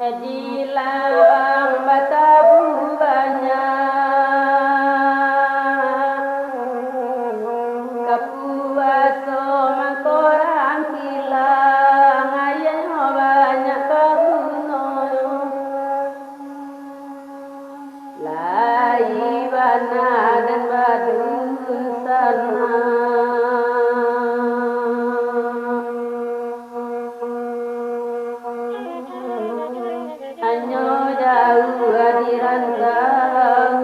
Edilang batabu banyak kapuaso mangkorang kilang ayen banyak kabuno lai bana dan badun sana anyo jauh hadiran saurang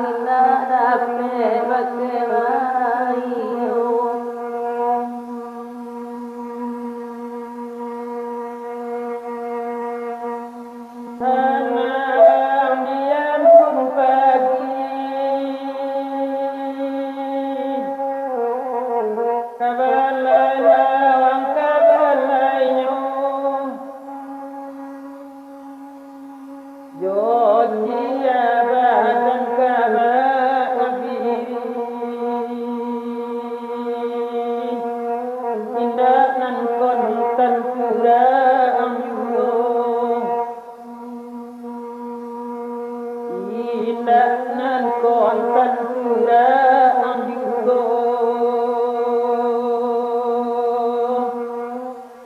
indah dapat pakai bayu malam diam pun pagi kabalanya wang kabalanyo Joji abadan kaba abiri indah nan kontan pura amyo indah nan kontan pura amyo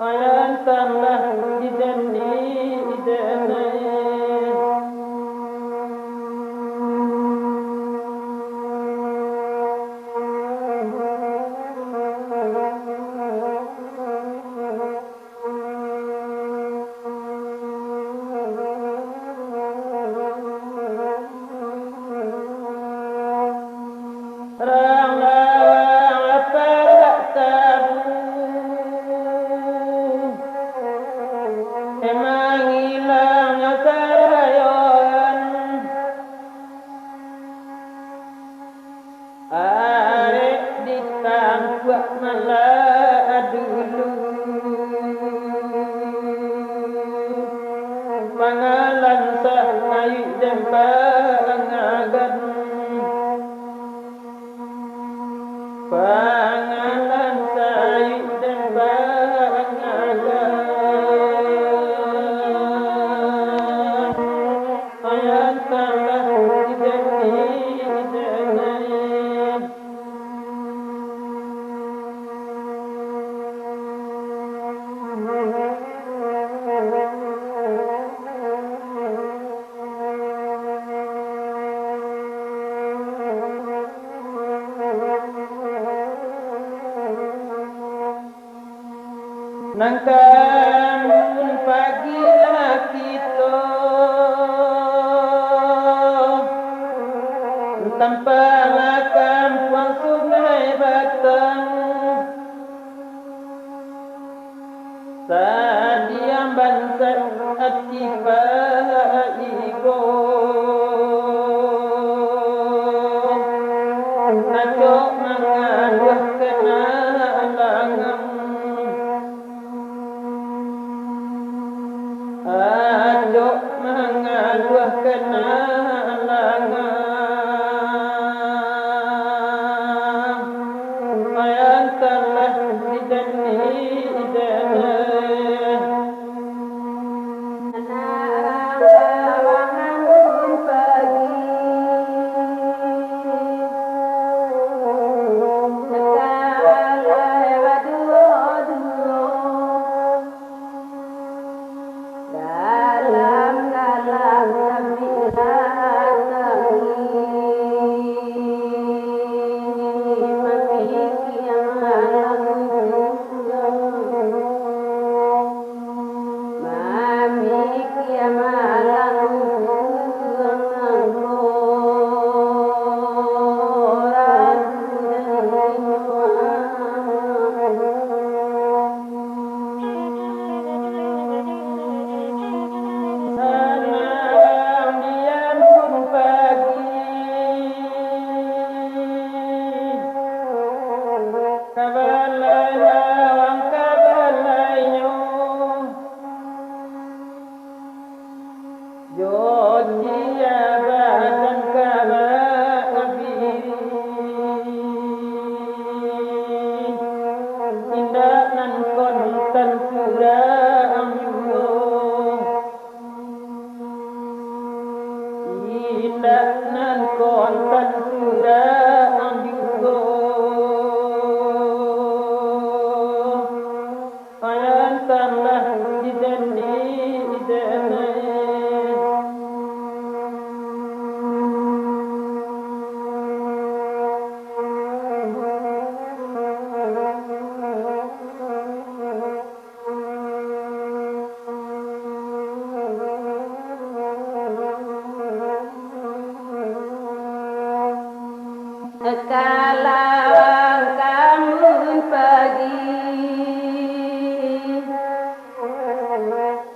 ayan tambah ideni Rang lawang apa tak tabu emang hilangnya kerayon arek ditangguh malah dulu pangalan sahayu dempang agan pangalan sahayu dempang agan ayan tambah diberi dengan nangkamun pagi kita tanpa makam puang sungai batang sadiam bangsa atifa igo najok mengaduh kena langam ajok mengaduh kena langang ayan telah dideni dalam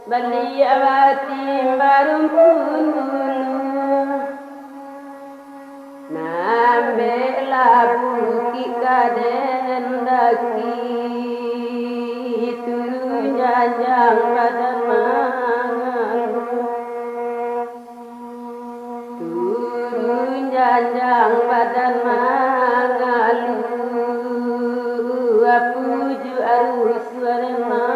bali awati barum punu nambe labu ki kaden daki turun jajang badan mangan turun jajang badan mangan apuju arus warna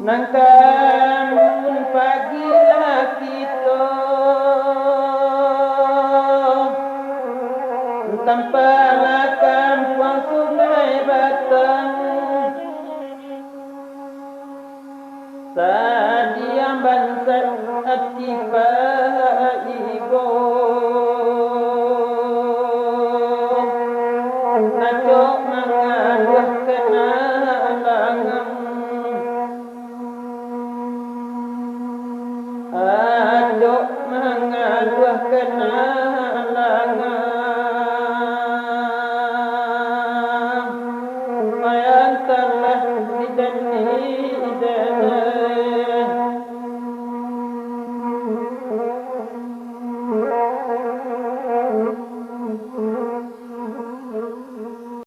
nangkamun pagi kita tanpa lakam puang sungai batang sadiam bansat atifa ibo najok mengaduh kena langam aduk mengaduh kena langam